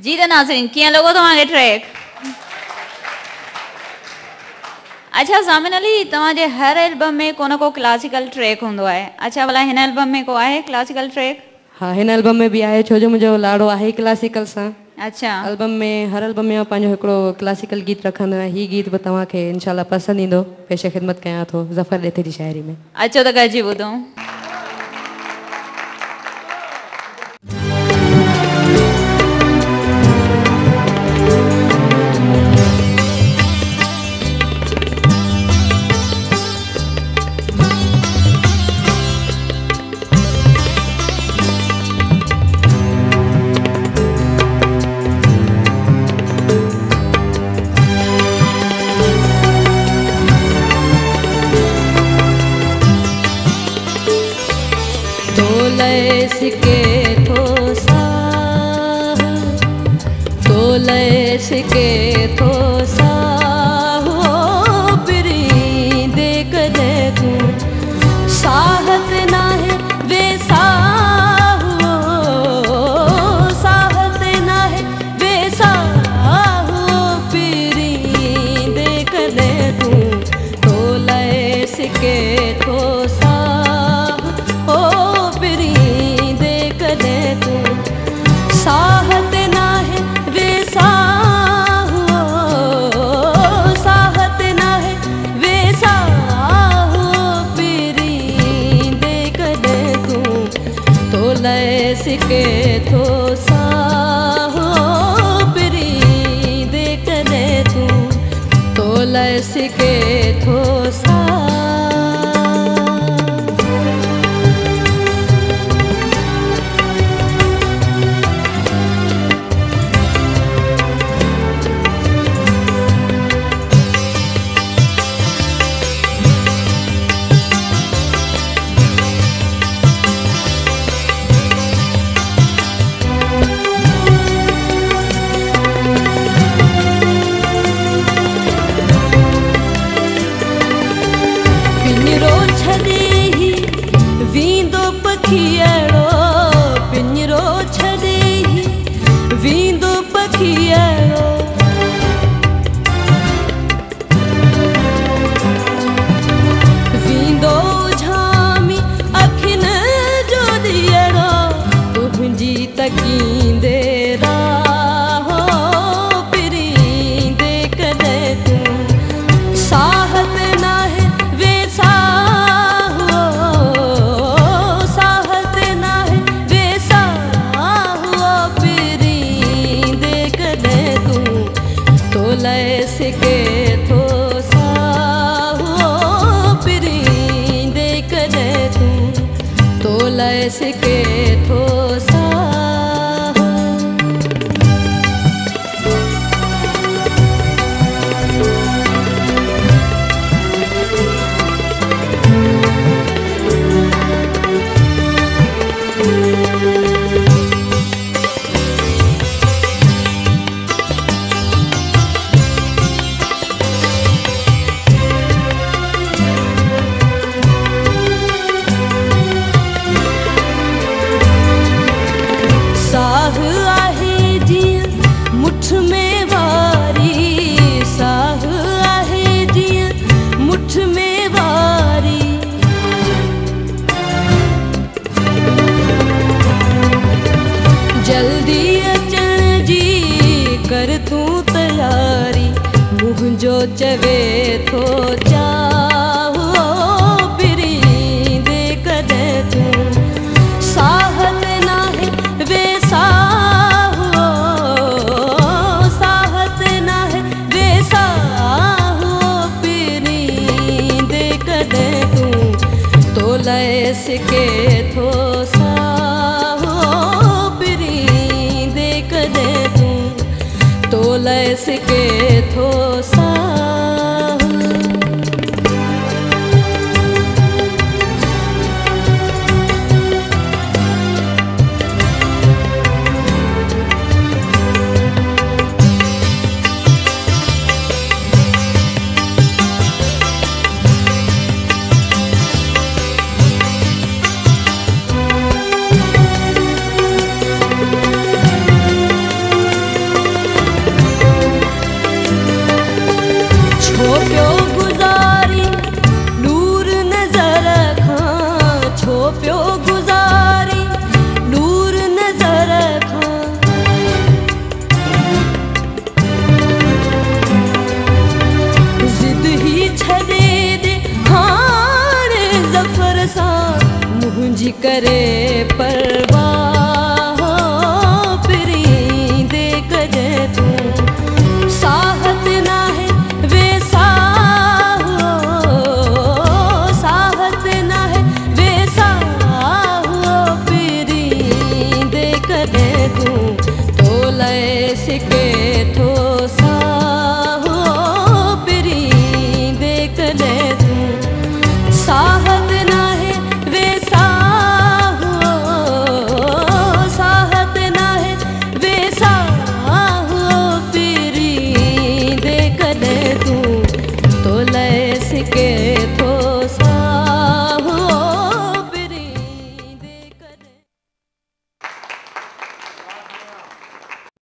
जी तो नाज़रीन कीअं लॻो तव्हांखे ट्रैक? अच्छा सामिन अली, तव्हांजे हर एल्बम में को न को क्लासिकल ट्रैक हूंदो आहे। अच्छा भला हिन एल्बम में को आहे क्लासिकल ट्रैक? हाँ, हिन एल्बम में भी आहे, छो जो मुंहिंजो लाड़ो आहे क्लासिकल सां। अच्छा, एल्बम में हर एल्बम में पंहिंजो हिकिड़ो क्लासिकल गीत रखंदो आहियां। हीउ गीत बि तव्हांखे इंशाल्लाह पसंदि ईंदो। पेश ख़िदमत कयां थो ज़फ़र ॾेथे जी शाइरी में। अचो त गॾिजी ॿुधूं। सिके थो साहो पिरींदे कॾहिं तूं साहत नाहे वेसाहो साहत नाहे वेसाहो पिरींदे कॾहिं तूं तोले सिके थो साहो पिरींदे कॾहिं तूं साहत नाहे सिके थो साहो पिरींदे कॾहिं तूं तोले सिके थो पिंजरो छॾे ही वींदो पखियारो वींदो झामी अखियुनि जो ॾीअरो तुंहिंजी तकींदे राहो पिरींदे कॾहिं तूं साहत नाहे सिके थो साहो पिरींदे कॾहिं तूं तोले सिके थो जल्दी अचण जी कर तूं तयारी मुंहिंजो चवे थो चाहो पिरींदे कॾहिं तूं साहत नाहे वेसाहो साहत नाहे वेसाहो पिरींदे कॾहिं तूं तोले सिके थो तोले सिके थो